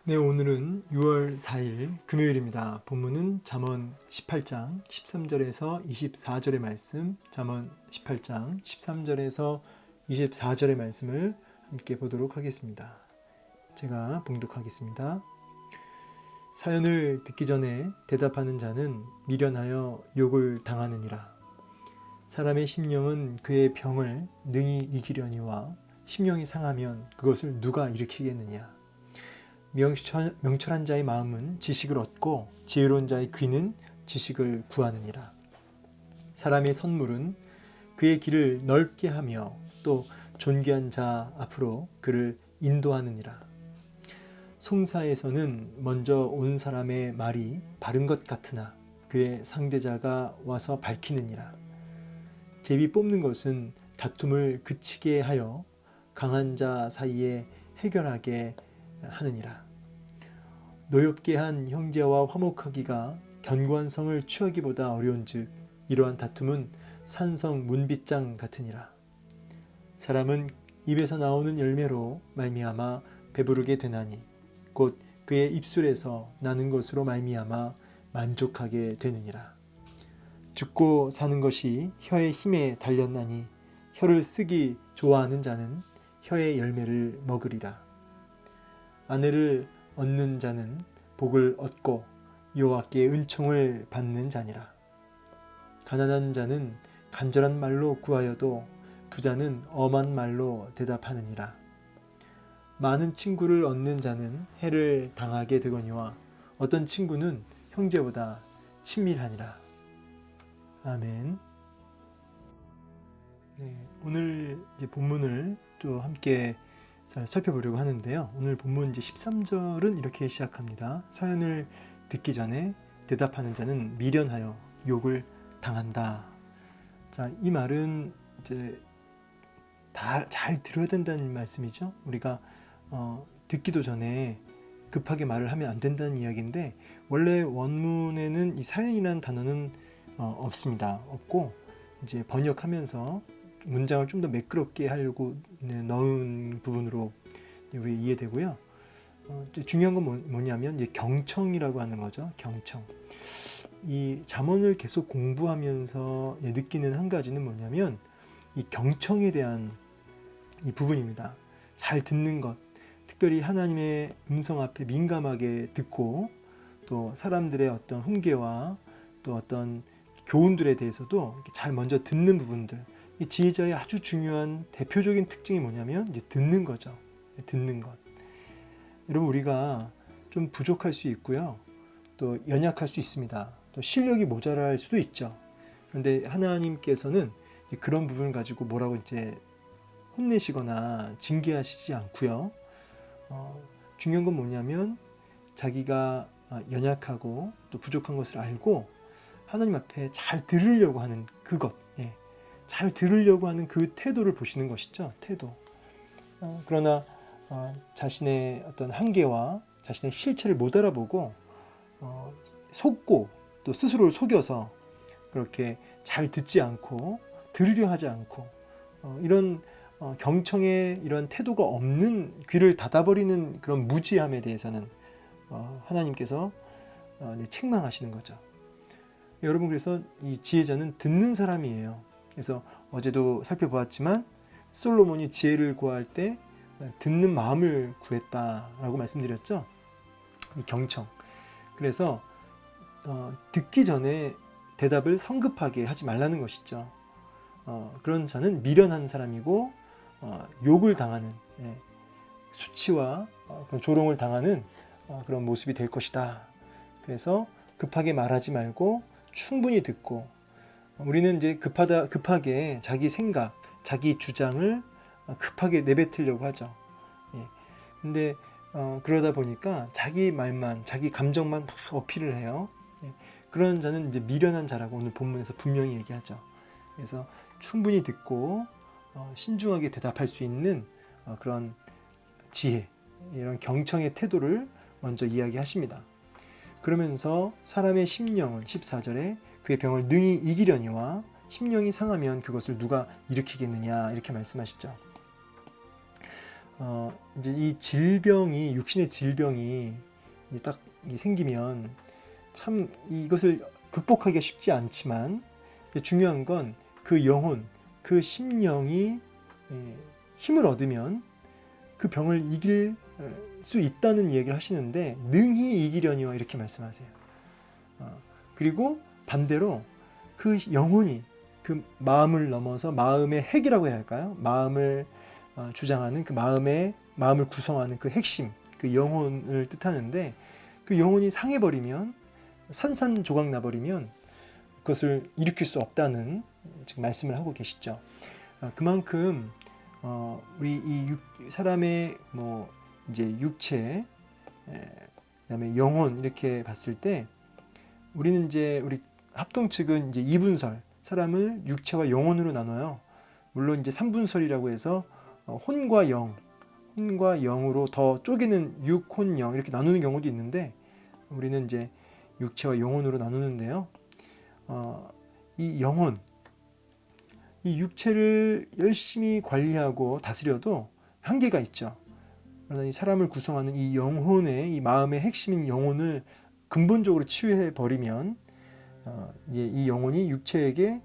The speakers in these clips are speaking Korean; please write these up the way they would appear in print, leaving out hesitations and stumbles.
네, 오늘은 6월 4일 금요일입니다. 본문은 잠언 18장 13절에서 24절의 말씀, 잠언 18장 13절에서 24절의 말씀을 함께 보도록 하겠습니다. 제가 봉독하겠습니다. 사연을 듣기 전에 대답하는 자는 미련하여 욕을 당하느니라. 사람의 심령은 그의 병을 능히 이기려니와 심령이 상하면 그것을 누가 일으키겠느냐. 명철한 자의 마음은 지식을 얻고 지혜로운 자의 귀는 지식을 구하느니라. 사람의 선물은 그의 길을 넓게 하며 또 존귀한 자 앞으로 그를 인도하느니라. 송사에서는 먼저 온 사람의 말이 바른 것 같으나 그의 상대자가 와서 밝히느니라. 제비 뽑는 것은 다툼을 그치게 하여 강한 자 사이에 해결하게 하느니라. 노엽게 한 형제와 화목하기가 견고한 성을 취하기보다 어려운즉 이러한 다툼은 산성 문빗장 같으니라. 사람은 입에서 나오는 열매로 말미암아 배부르게 되나니 곧 그의 입술에서 나는 것으로 말미암아 만족하게 되느니라. 죽고 사는 것이 혀의 힘에 달렸나니 혀를 쓰기 좋아하는 자는 혀의 열매를 먹으리라. 아내를 얻는 자는 복을 얻고 여호와께 은총을 받는 자니라. 가난한 자는 간절한 말로 구하여도 부자는 엄한 말로 대답하느니라. 많은 친구를 얻는 자는 해를 당하게 되거니와 어떤 친구는 형제보다 친밀하니라. 아멘. 네, 오늘 이제 본문을 또 함께 살펴보려고 하는데요. 오늘 본문 이제 13절은 이렇게 시작합니다. 사연을 듣기 전에 대답하는 자는 미련하여 욕을 당한다. 자, 이 말은 이제 다 잘 들어야 된다는 말씀이죠. 우리가 듣기도 전에 급하게 말을 하면 안 된다는 이야기인데 원래 원문에는 이 사연이라는 단어는 없습니다. 없고 이제 번역하면서 문장을 좀 더 매끄럽게 하려고 넣은 부분으로 우리 이해되고요. 중요한 건 뭐냐면 이제 경청이라고 하는 거죠. 경청. 이 잠언을 계속 공부하면서 느끼는 한 가지는 뭐냐면 이 경청에 대한 이 부분입니다. 잘 듣는 것, 특별히 하나님의 음성 앞에 민감하게 듣고 또 사람들의 어떤 훈계와 또 어떤 교훈들에 대해서도 잘 먼저 듣는 부분들. 이 지혜자의 아주 중요한 대표적인 특징이 뭐냐면 이제 듣는 거죠. 듣는 것. 여러분 우리가 좀 부족할 수 있고요. 또 연약할 수 있습니다. 또 실력이 모자랄 수도 있죠. 그런데 하나님께서는 그런 부분을 가지고 뭐라고 이제 혼내시거나 징계하시지 않고요. 중요한 건 뭐냐면 자기가 연약하고 또 부족한 것을 알고 하나님 앞에 잘 들으려고 하는 그것. 잘 들으려고 하는 그 태도를 보시는 것이죠. 태도. 그러나 자신의 어떤 한계와 자신의 실체를 못 알아보고 속고 또 스스로를 속여서 그렇게 잘 듣지 않고 들으려 하지 않고 이런 경청의 이런 태도가 없는 귀를 닫아버리는 그런 무지함에 대해서는 하나님께서 책망하시는 거죠. 여러분 그래서 이 지혜자는 듣는 사람이에요. 그래서 어제도 살펴보았지만 솔로몬이 지혜를 구할 때 듣는 마음을 구했다라고 말씀드렸죠. 이 경청. 그래서 듣기 전에 대답을 성급하게 하지 말라는 것이죠. 그런 자는 미련한 사람이고 욕을 당하는 수치와 조롱을 당하는 그런 모습이 될 것이다. 그래서 급하게 말하지 말고 충분히 듣고 우리는 이제 급하게 자기 생각, 자기 주장을 급하게 내뱉으려고 하죠. 근데 그러다 보니까 자기 말만, 자기 감정만 막 어필을 해요. 그런 자는 이제 미련한 자라고 오늘 본문에서 분명히 얘기하죠. 그래서 충분히 듣고 신중하게 대답할 수 있는 그런 지혜, 이런 경청의 태도를 먼저 이야기하십니다. 그러면서 사람의 심령은 14절에 그의 병을 능히 이기려니와 심령이 상하면 그것을 누가 일으키겠느냐 이렇게 말씀하시죠. 이제 이 질병이 육신의 질병이 딱 생기면 참 이것을 극복하기가 쉽지 않지만 중요한 건 그 영혼, 그 심령이 힘을 얻으면 그 병을 이길 수 있다는 얘기를 하시는데 능히 이기려니와 이렇게 말씀하세요. 그리고 반대로 그 영혼이 그 마음을 넘어서 마음의 핵이라고 해야 할까요? 마음을 주장하는 그 마음을 구성하는 그 핵심, 그 영혼을 뜻하는데 그 영혼이 상해버리면 산산조각 나버리면 그것을 일으킬 수 없다는 지금 말씀을 하고 계시죠. 그만큼 우리 이 사람의 이제 육체, 그다음에 영혼 이렇게 봤을 때 우리는 이제 우리 합동 측은 이제 이분설, 사람을 육체와 영혼으로 나눠요. 물론 이제 삼분설이라고 해서 혼과 영으로 더 쪼개는 육, 혼, 영 이렇게 나누는 경우도 있는데 우리는 이제 육체와 영혼으로 나누는데요. 이 영혼, 이 육체를 열심히 관리하고 다스려도 한계가 있죠. 그러나 이 사람을 구성하는 이 영혼의 이 마음의 핵심인 영혼을 근본적으로 치유해 버리면 이 영혼이 육체에게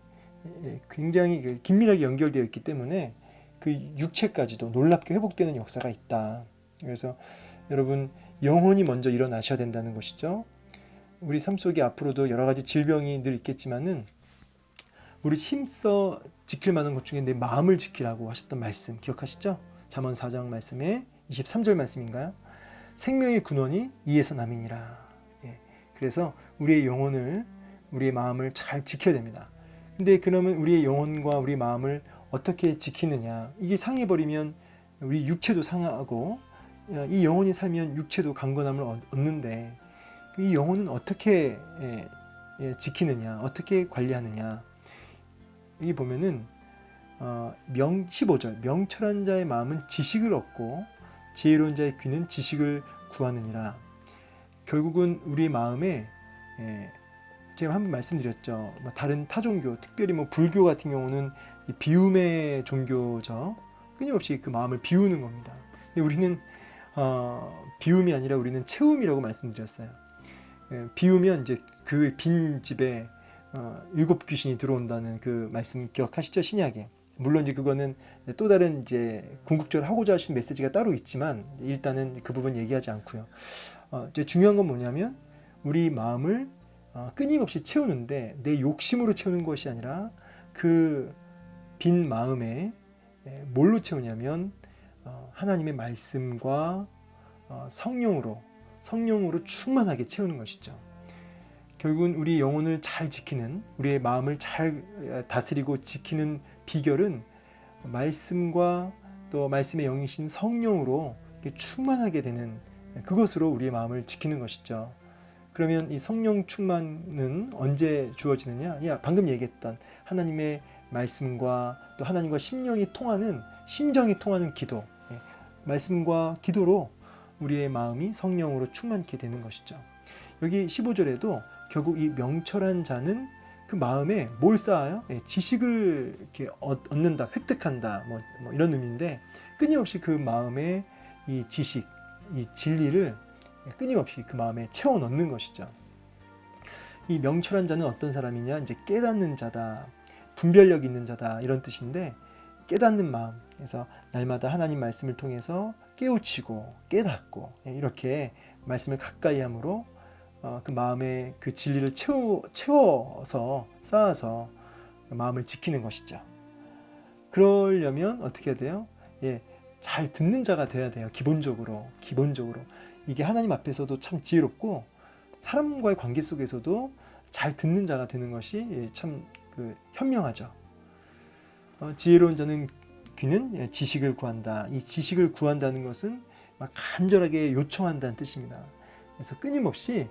굉장히 긴밀하게 연결되어 있기 때문에 그 육체까지도 놀랍게 회복되는 역사가 있다. 그래서 여러분 영혼이 먼저 일어나셔야 된다는 것이죠. 우리 삶 속에 앞으로도 여러 가지 질병이 늘 있겠지만은 우리 힘써 지킬 만한 것 중에 내 마음을 지키라고 하셨던 말씀 기억하시죠? 잠언 4장 말씀에 23절 말씀인가요? 생명의 근원이 이에서 남이니라. 그래서 우리의 영혼을, 우리의 마음을 잘 지켜야 됩니다. 근데 그러면 우리의 영혼과 우리 마음을 어떻게 지키느냐? 이게 상해버리면 우리 육체도 상하고 이 영혼이 살면 육체도 강건함을 얻는데 이 영혼은 어떻게 지키느냐? 어떻게 관리하느냐? 여기 보면은 15절 명철한 자의 마음은 지식을 얻고 지혜로운 자의 귀는 지식을 구하느니라. 결국은 우리 마음에 제가 한번 말씀드렸죠. 다른 타종교, 특별히 불교 같은 경우는 비움의 종교죠. 끊임없이 그 마음을 비우는 겁니다. 근데 우리는 비움이 아니라 우리는 채움이라고 말씀드렸어요. 비우면 이제 그 빈 집에 7 귀신이 들어온다는 그 말씀 기억하시죠? 신약에. 물론 이제 그거는 또 다른 이제 궁극적으로 하고자 하시는 메시지가 따로 있지만 일단은 그 부분 얘기하지 않고요. 이제 중요한 건 뭐냐면 우리 마음을 끊임없이 채우는데 내 욕심으로 채우는 것이 아니라 그 빈 마음에 뭘로 채우냐면 하나님의 말씀과 성령으로 충만하게 채우는 것이죠. 결국은 우리 영혼을 잘 지키는, 우리의 마음을 잘 다스리고 지키는 비결은 말씀과 또 말씀의 영이신 성령으로 충만하게 되는 그것으로 우리의 마음을 지키는 것이죠. 그러면 이 성령 충만은 언제 주어지느냐? 방금 얘기했던 하나님의 말씀과 또 하나님과 심정이 통하는 기도, 말씀과 기도로 우리의 마음이 성령으로 충만케 되는 것이죠. 여기 15절에도 결국 이 명철한 자는 그 마음에 뭘 쌓아요? 지식을 이렇게 얻는다, 획득한다, 뭐 이런 의미인데 끊임없이 그 마음에 이 지식, 이 진리를 끊임없이 그 마음에 채워 넣는 것이죠. 이 명철한 자는 어떤 사람이냐? 이제 깨닫는 자다, 분별력 있는 자다 이런 뜻인데 깨닫는 마음. 그래서 날마다 하나님 말씀을 통해서 깨우치고 깨닫고 이렇게 말씀을 가까이 함으로 그 마음에 그 진리를 채워서 쌓아서 마음을 지키는 것이죠. 그러려면 어떻게 해야 돼요? 잘 듣는 자가 돼야 돼요. 기본적으로 이게 하나님 앞에서도 참 지혜롭고 사람과의 관계 속에서도 잘 듣는 자가 되는 것이 참 현명하죠. 지혜로운 자는 귀는 지식을 구한다. 이 지식을 구한다는 것은 막 간절하게 요청한다는 뜻입니다. 그래서 끊임없이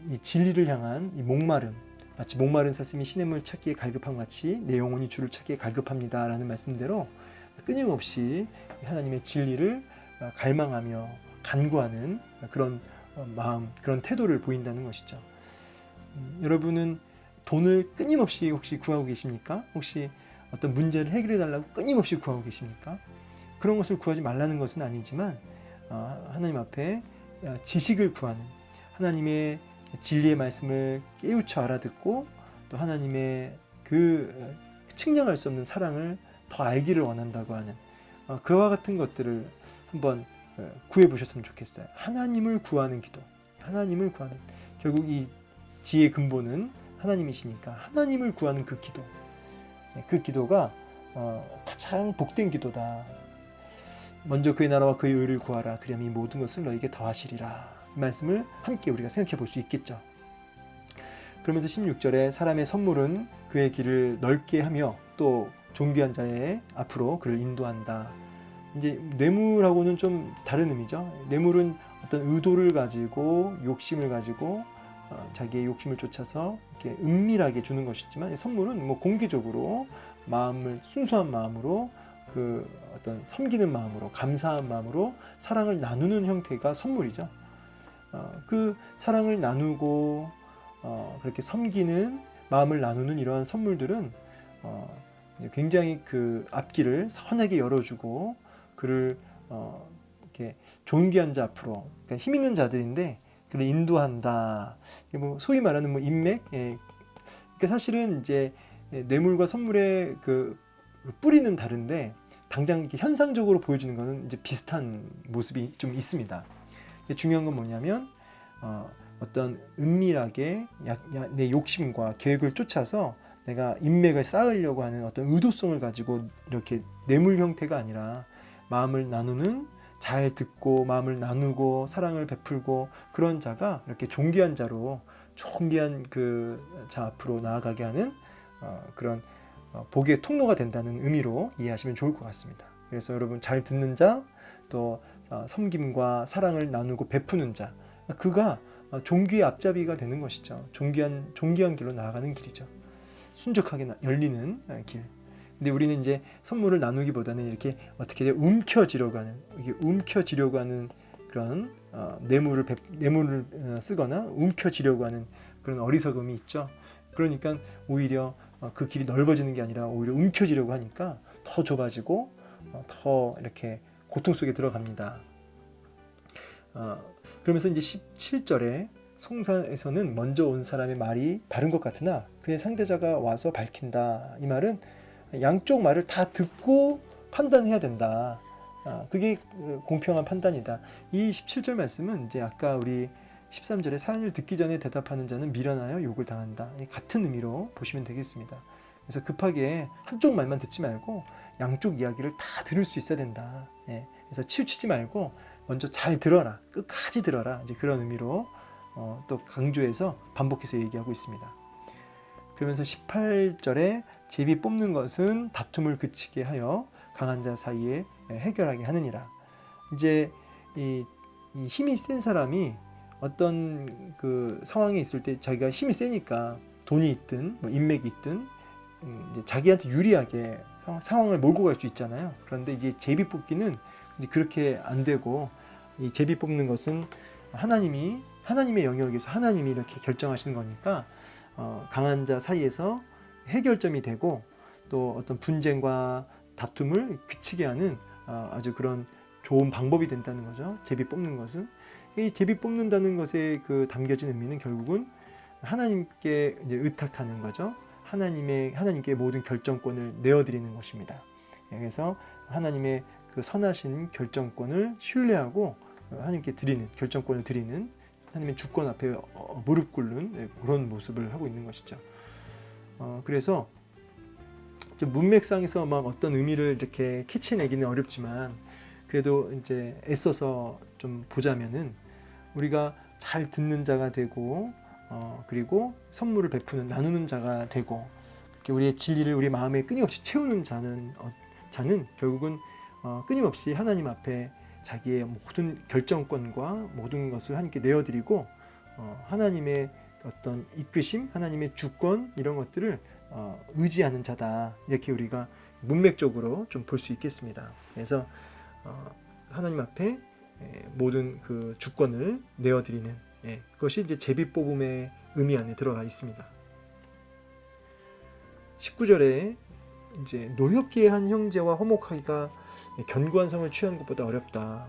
이 진리를 향한 이 목마름, 마치 목마른 사슴이 시냇물 찾기에 갈급함 같이 내 영혼이 주를 찾기에 갈급합니다 라는 말씀대로 끊임없이 하나님의 진리를 갈망하며 간구하는 그런 마음, 그런 태도를 보인다는 것이죠. 여러분은 돈을 끊임없이 혹시 구하고 계십니까? 혹시 어떤 문제를 해결해 달라고 끊임없이 구하고 계십니까? 그런 것을 구하지 말라는 것은 아니지만 하나님 앞에 지식을 구하는, 하나님의 진리의 말씀을 깨우쳐 알아듣고 또 하나님의 그 측량할 수 없는 사랑을 더 알기를 원한다고 하는 그와 같은 것들을 한번 구해 보셨으면 좋겠어요. 하나님을 구하는 기도, 하나님을 구하는, 결국 이 지혜의 근본은 하나님이시니까 하나님을 구하는 그 기도, 그 기도가 가장 복된 기도다. 먼저 그의 나라와 그의 의를 구하라. 그리하면 이 모든 것을 너에게 더하시리라. 이 말씀을 함께 우리가 생각해 볼 수 있겠죠. 그러면서 16절에 사람의 선물은 그의 길을 넓게 하며 또 존귀한 자의 앞으로 그를 인도한다. 이제 뇌물하고는 좀 다른 의미죠. 뇌물은 어떤 의도를 가지고 욕심을 가지고 자기의 욕심을 쫓아서 이렇게 은밀하게 주는 것이지만, 선물은 뭐 공개적으로 마음을, 순수한 마음으로 그 어떤 섬기는 마음으로, 감사한 마음으로 사랑을 나누는 형태가 선물이죠. 그 사랑을 나누고 그렇게 섬기는 마음을 나누는 이러한 선물들은 굉장히 그 앞길을 선하게 열어주고 그를 이렇게 존귀한 자 앞으로, 그러니까 힘 있는 자들인데 그를 인도한다. 뭐 소위 말하는 뭐 인맥. 그러니까 사실은 이제 뇌물과 선물의 그 뿌리는 다른데 당장 이렇게 현상적으로 보여지는 것은 이제 비슷한 모습이 좀 있습니다. 중요한 건 뭐냐면 어떤 은밀하게 내 욕심과 계획을 쫓아서 내가 인맥을 쌓으려고 하는 어떤 의도성을 가지고 이렇게 뇌물 형태가 아니라 마음을 나누는, 잘 듣고 마음을 나누고 사랑을 베풀고 그런 자가 이렇게 존귀한 자로, 존귀한 그 자 앞으로 나아가게 하는 그런 복의 통로가 된다는 의미로 이해하시면 좋을 것 같습니다. 그래서 여러분, 잘 듣는 자, 또 섬김과 사랑을 나누고 베푸는 자, 그가 존귀의 앞잡이가 되는 것이죠. 존귀한 길로 나아가는 길이죠. 순적하게 열리는 길. 근데 우리는 이제 선물을 나누기보다는 이렇게 어떻게 움켜쥐려고 하는 그런 뇌물을 쓰거나 움켜쥐려고 하는 그런 어리석음이 있죠. 그러니까 오히려 그 길이 넓어지는 게 아니라 오히려 움켜쥐려고 하니까 더 좁아지고 더 이렇게 고통 속에 들어갑니다. 그러면서 이제 17절에 송사에서는 먼저 온 사람의 말이 바른 것 같으나 그의 상대자가 와서 밝힌다. 이 말은 양쪽 말을 다 듣고 판단해야 된다. 그게 공평한 판단이다. 이 17절 말씀은 이제 아까 우리 13절에 사연을 듣기 전에 대답하는 자는 미련하여 욕을 당한다. 같은 의미로 보시면 되겠습니다. 그래서 급하게 한쪽 말만 듣지 말고 양쪽 이야기를 다 들을 수 있어야 된다. 그래서 치우치지 말고 먼저 잘 들어라. 끝까지 들어라. 이제 그런 의미로 또 강조해서 반복해서 얘기하고 있습니다. 그러면서 18절에 제비 뽑는 것은 다툼을 그치게 하여 강한 자 사이에 해결하게 하느니라. 이제 이 힘이 센 사람이 어떤 그 상황에 있을 때 자기가 힘이 세니까 돈이 있든 뭐 인맥이 있든 이제 자기한테 유리하게 상황을 몰고 갈 수 있잖아요. 그런데 이제 제비 뽑기는 이제 그렇게 안 되고, 이 제비 뽑는 것은 하나님의 영역에서 하나님이 이렇게 결정하시는 거니까 강한 자 사이에서 해결점이 되고 또 어떤 분쟁과 다툼을 그치게 하는 아주 그런 좋은 방법이 된다는 거죠. 제비 뽑는 것은. 이 제비 뽑는다는 것에 그 담겨진 의미는 결국은 하나님께 이제 의탁하는 거죠. 하나님께 모든 결정권을 내어드리는 것입니다. 그래서 하나님의 그 선하신 결정권을 신뢰하고 하나님께 드리는, 결정권을 드리는, 하나님의 주권 앞에 무릎 꿇는 그런 모습을 하고 있는 것이죠. 그래서 좀 문맥상에서 막 어떤 의미를 이렇게 캐치내기는 어렵지만 그래도 이제 애써서 좀 보자면은 우리가 잘 듣는 자가 되고 그리고 선물을 베푸는, 나누는 자가 되고, 이렇게 우리의 진리를 우리 마음에 끊임없이 채우는 자는 결국은 끊임없이 하나님 앞에 자기의 모든 결정권과 모든 것을 하나님께 내어드리고 하나님의 어떤 이끄심, 하나님의 주권, 이런 것들을 의지하는 자다. 이렇게 우리가 문맥적으로 좀 볼 수 있겠습니다. 그래서 하나님 앞에 모든 그 주권을 내어드리는, 그것이 이제 제비 뽑음의 의미 안에 들어가 있습니다. 19절에 이제 노엽게 한 형제와 화목하기가 견고한 성을 취하는 것보다 어렵다.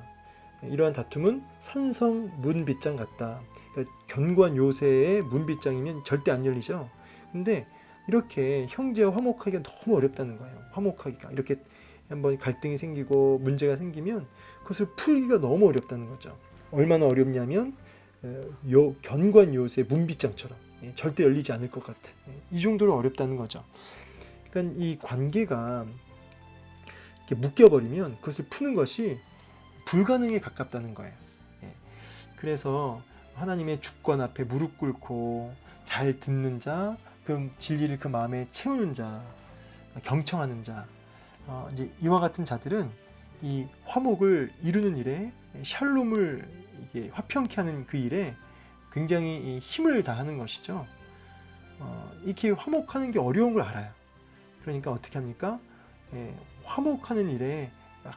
이러한 다툼은 산성 문빗장 같다. 그러니까 견고한 요새의 문빗장이면 절대 안 열리죠. 근데 이렇게 형제와 화목하기가 너무 어렵다는 거예요. 화목하기가 이렇게 한번 갈등이 생기고 문제가 생기면 그것을 풀기가 너무 어렵다는 거죠. 얼마나 어렵냐면 견고한 요새 문빗장처럼 절대 열리지 않을 것 같은 이 정도로 어렵다는 거죠. 그러니까 이 관계가 이렇게 묶여버리면 그것을 푸는 것이 불가능에 가깝다는 거예요. 그래서 하나님의 주권 앞에 무릎 꿇고 잘 듣는 자, 그 진리를 그 마음에 채우는 자, 경청하는 자, 이제 이와 같은 자들은 이 화목을 이루는 일에 샬롬을 이게 화평케 하는 그 일에 굉장히 힘을 다하는 것이죠. 이렇게 화목하는 게 어려운 걸 알아요. 그러니까 어떻게 합니까? 화목하는 일에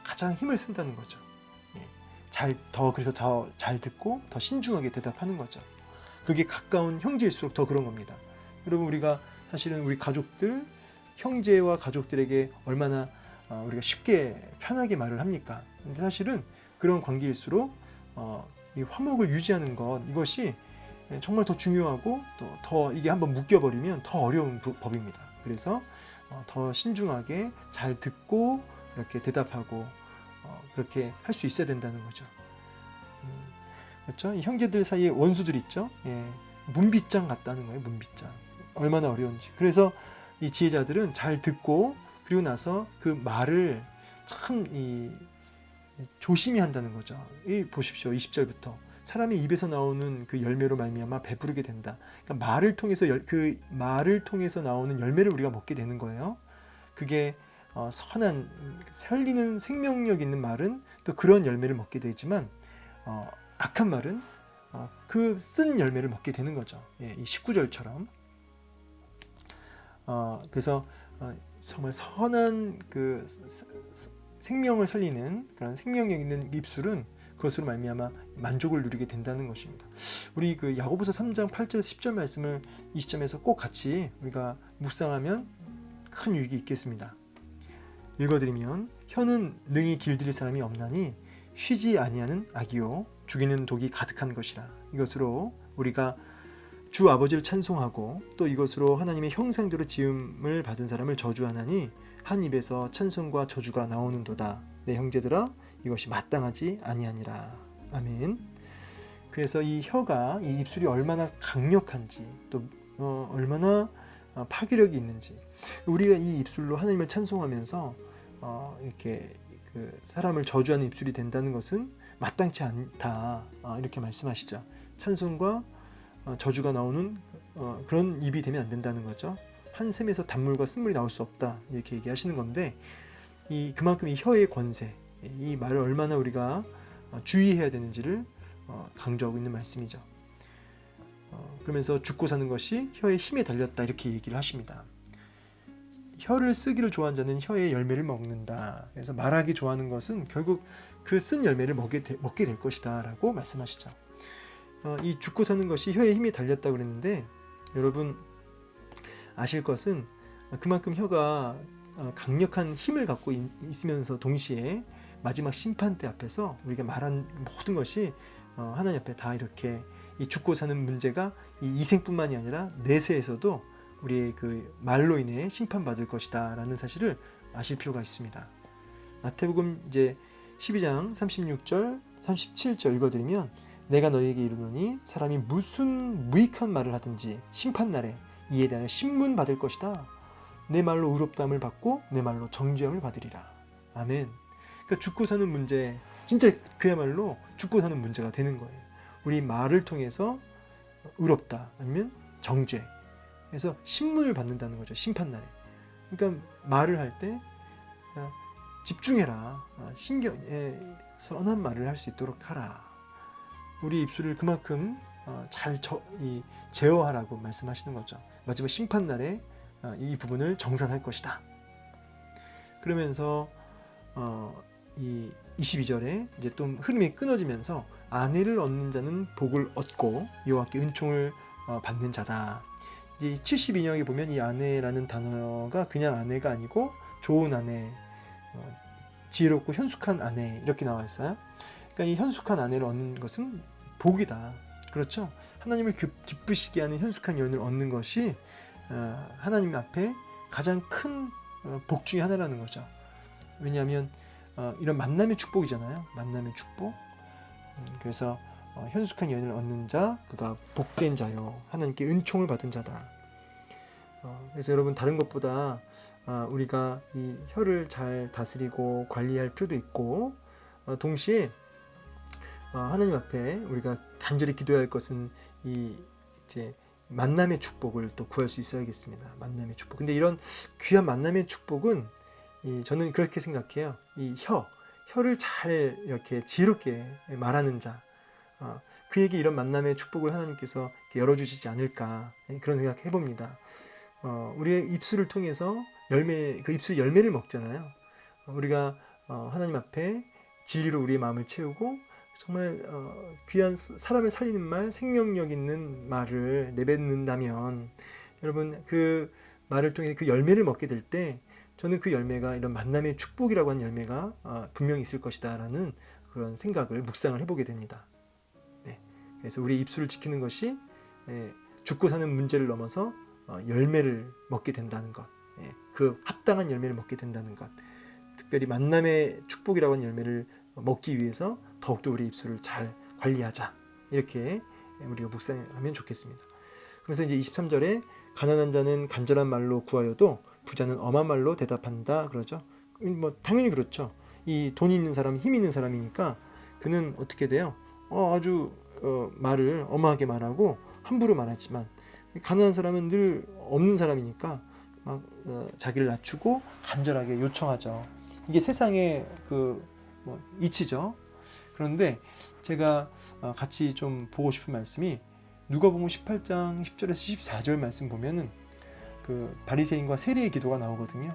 가장 힘을 쓴다는 거죠. 그래서 더 잘 듣고 더 신중하게 대답하는 거죠. 그게 가까운 형제일수록 더 그런 겁니다. 여러분, 우리가 사실은 우리 가족들, 형제와 가족들에게 얼마나 우리가 쉽게 편하게 말을 합니까? 근데 사실은 그런 관계일수록 이 화목을 유지하는 것, 이것이 정말 더 중요하고 또 더 이게 한번 묶여버리면 더 어려운 법입니다. 그래서 더 신중하게 잘 듣고 이렇게 대답하고 그렇게 할 수 있어야 된다는 거죠. 그렇죠? 이 형제들 사이에 원수들 있죠. 문빗장 같다는 거예요. 문빗장. 얼마나 어려운지. 그래서 이 지혜자들은 잘 듣고 그리고 나서 그 말을 참 조심히 한다는 거죠. 보십시오. 20절부터 사람의 입에서 나오는 그 열매로 말미암아 배부르게 된다. 그러니까 말을 통해서 나오는 열매를 우리가 먹게 되는 거예요. 그게 선한 살리는 생명력 있는 말은 또 그런 열매를 먹게 되지만 악한 말은 그 쓴 열매를 먹게 되는 거죠. 이 19절처럼. 그래서 정말 선한 그 생명을 살리는 그런 생명력 있는 입술은 그것으로 말미암아 만족을 누리게 된다는 것입니다. 우리 그 야고보서 3장 8절 10절 말씀을 이 시점에서 꼭 같이 우리가 묵상하면 큰 유익이 있겠습니다. 읽어드리면 혀는 능히 길들일 사람이 없나니 쉬지 아니하는 악이요 죽이는 독이 가득한 것이라. 이것으로 우리가 주 아버지를 찬송하고 또 이것으로 하나님의 형상대로 지음을 받은 사람을 저주하나니 한 입에서 찬송과 저주가 나오는도다. 내 형제들아 이것이 마땅하지 아니하니라. 아멘. 그래서 이 혀가, 이 입술이 얼마나 강력한지 또 얼마나 파괴력이 있는지, 우리가 이 입술로 하나님을 찬송하면서 이렇게 그 사람을 저주하는 입술이 된다는 것은 마땅치 않다. 이렇게 말씀하시죠. 찬송과 저주가 나오는 그런 입이 되면 안 된다는 거죠. 한 샘에서 단물과 쓴물이 나올 수 없다. 이렇게 얘기하시는 건데, 그만큼 이 혀의 권세, 이 말을 얼마나 우리가 주의해야 되는지를 강조하고 있는 말씀이죠. 그러면서 죽고 사는 것이 혀의 힘에 달렸다. 이렇게 얘기를 하십니다. 혀를 쓰기를 좋아하는 자는 혀의 열매를 먹는다. 그래서 말하기 좋아하는 것은 결국 그 쓴 열매를 먹게 될 것이다 라고 말씀하시죠. 이 죽고 사는 것이 혀의 힘에 달렸다고 그랬는데, 여러분 아실 것은 그만큼 혀가 강력한 힘을 갖고 있으면서 동시에 마지막 심판대 앞에서 우리가 말한 모든 것이 하나님 앞에 다 이렇게 이 죽고 사는 문제가 이 이생뿐만이 아니라 내세에서도 우리의 그 말로 인해 심판받을 것이다 라는 사실을 아실 필요가 있습니다. 마태복음 이제 12장 36절 37절 읽어드리면, 내가 너희에게 이르노니 사람이 무슨 무익한 말을 하든지 심판날에 이에 대하여 신문 받을 것이다. 내 말로 의롭다함을 받고 내 말로 정죄함을 받으리라. 아멘. 그러니까 죽고 사는 문제, 진짜 그야말로 죽고 사는 문제가 되는 거예요. 우리 말을 통해서 의롭다 아니면 정죄, 그래서 신문을 받는다는 거죠. 심판날에. 그러니까 말을 할 때 집중해라. 선한 말을 할 수 있도록 하라. 우리 입술을 그만큼 잘 제어하라고 말씀하시는 거죠. 마지막 심판날에 이 부분을 정산할 것이다. 그러면서 이 22절에 이제 또 흐름이 끊어지면서, 아내를 얻는 자는 복을 얻고 여호와께 은총을 받는 자다. 이제 72년에 보면 이 아내라는 단어가 그냥 아내가 아니고 좋은 아내, 지혜롭고 현숙한 아내 이렇게 나와 있어요. 그러니까 이 현숙한 아내를 얻는 것은 복이다. 그렇죠? 하나님을 기쁘시게 하는 현숙한 여인을 얻는 것이 하나님 앞에 가장 큰 복 중에 하나라는 거죠. 왜냐하면 이런 만남의 축복이잖아요. 만남의 축복. 그래서 현숙한 여인을 얻는 자, 그가 복된 자요. 하나님께 은총을 받은 자다. 그래서 여러분 다른 것보다 우리가 이 혀를 잘 다스리고 관리할 필요도 있고 동시에 하나님 앞에 우리가 간절히 기도해야 할 것은 이 이제 만남의 축복을 또 구할 수 있어야겠습니다. 만남의 축복. 근데 이런 귀한 만남의 축복은 저는 그렇게 생각해요. 이 혀를 잘 이렇게 지혜롭게 말하는 자, 그에게 이런 만남의 축복을 하나님께서 열어주시지 않을까 그런 생각 해봅니다. 우리의 입술을 통해서 그 입술 열매를 먹잖아요. 우리가 하나님 앞에 진리로 우리의 마음을 채우고 정말 귀한 사람을 살리는 말, 생명력 있는 말을 내뱉는다면 여러분 그 말을 통해 그 열매를 먹게 될 때 저는 그 열매가 이런 만남의 축복이라고 하는 열매가 분명히 있을 것이다 라는 그런 생각을 묵상을 해보게 됩니다. 네. 그래서 우리 입술을 지키는 것이 죽고 사는 문제를 넘어서 열매를 먹게 된다는 것, 그 합당한 열매를 먹게 된다는 것, 특별히 만남의 축복이라고 하는 열매를 먹기 위해서 더욱더 우리 입술을 잘 관리하자 이렇게 우리가 묵상하면 좋겠습니다. 그래서 이제 23절에 가난한 자는 간절한 말로 구하여도 부자는 엄한 말로 대답한다 그러죠. 뭐 당연히 그렇죠. 이 돈이 있는 사람, 힘 있는 사람이니까 그는 어떻게 돼요? 아주 말을 엄하게 말하고 함부로 말하지만 가난한 사람은 늘 없는 사람이니까 막 자기를 낮추고 간절하게 요청하죠. 이게 세상의 이치죠. 그런데 제가 같이 좀 보고 싶은 말씀이 누가복음 18장 10절에서 14절 말씀 보면은 그 바리새인과 세리의 기도가 나오거든요.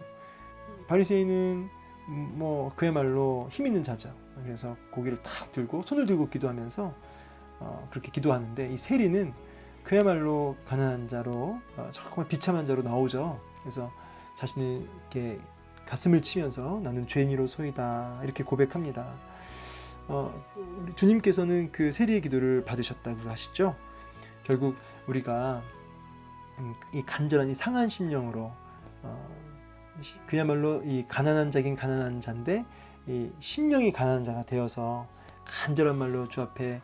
바리새인은 그야말로 힘 있는 자죠. 그래서 고개를 탁 들고 손을 들고 기도하면서 그렇게 기도하는데 이 세리는 그야말로 가난한 자로 정말 비참한 자로 나오죠. 그래서 자신을 이렇게 가슴을 치면서 나는 죄인이로소이다 이렇게 고백합니다. 우리 주님께서는 그 세리의 기도를 받으셨다고 하시죠. 결국 우리가 이 간절한 이 상한 심령으로 그야말로 이 가난한 자긴 가난한 자인데 이 심령이 가난한 자가 되어서 간절한 말로 주 앞에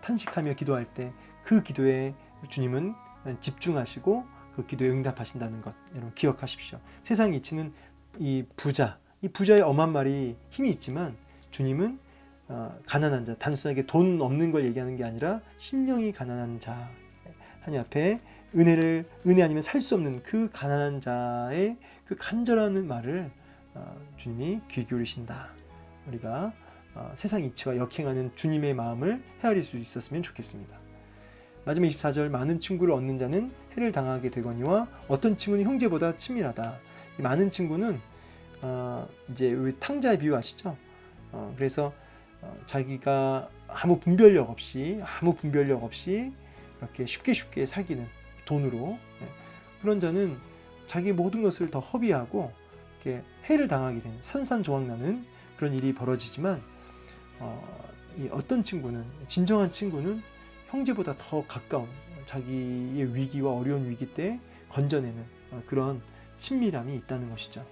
탄식하며 기도할 때 그 기도에 주님은 집중하시고 그 기도에 응답하신다는 것 여러분 기억하십시오. 세상 이치는 이 부자의 엄한 말이 힘이 있지만 주님은 가난한 자, 단순하게 돈 없는 걸 얘기하는 게 아니라 심령이 가난한 자, 하나님 앞에 은혜 아니면 살 수 없는 그 가난한 자의 그 간절한 말을 주님이 귀 기울이신다. 우리가 세상 이치와 역행하는 주님의 마음을 헤아릴 수 있었으면 좋겠습니다. 마지막 24절 많은 친구를 얻는 자는 해를 당하게 되거니와 어떤 친구는 형제보다 친밀하다. 이 많은 친구는 이제 우리 탕자의 비유 아시죠? 그래서 자기가 아무 분별력 없이 이렇게 쉽게 사귀는 돈으로 그런 자는 자기 모든 것을 더 허비하고 이렇게 해를 당하게 되는 산산조각나는 그런 일이 벌어지지만 이 어떤 친구는 진정한 친구는 형제보다 더 가까운 자기의 위기와 어려운 위기 때 건져내는 그런 친밀함이 있다는 것이죠.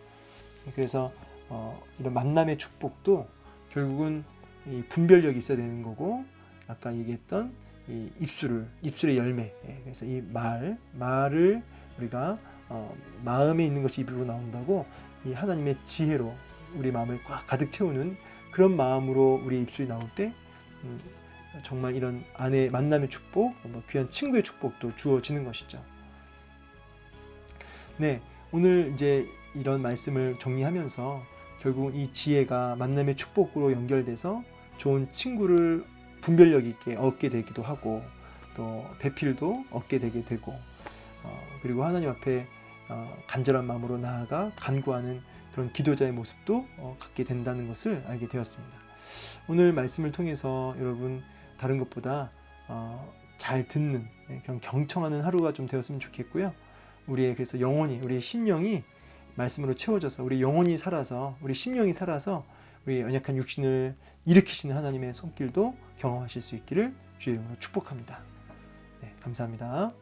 그래서 이런 만남의 축복도 결국은 이 분별력이 있어야 되는 거고 아까 얘기했던 이 입술의 열매. 그래서 이 말을 우리가 마음에 있는 것이 입으로 나온다고 이 하나님의 지혜로 우리 마음을 꽉 가득 채우는 그런 마음으로 우리 입술이 나올 때 정말 이런 아내의 만남의 축복, 귀한 친구의 축복도 주어지는 것이죠. 네, 오늘 이제 이런 말씀을 정리하면서 결국 이 지혜가 만남의 축복으로 연결돼서 좋은 친구를 분별력 있게 얻게 되기도 하고 또 배필도 얻게 되게 되고 그리고 하나님 앞에 간절한 마음으로 나아가 간구하는 그런 기도자의 모습도 갖게 된다는 것을 알게 되었습니다. 오늘 말씀을 통해서 여러분 다른 것보다 잘 듣는 그런 경청하는 하루가 좀 되었으면 좋겠고요. 그래서 영혼이 우리의 심령이 말씀으로 채워져서 우리 영혼이 살아서 우리 심령이 살아서 우리 연약한 육신을 일으키시는 하나님의 손길도 경험하실 수 있기를 주의 이름으로 축복합니다. 네, 감사합니다.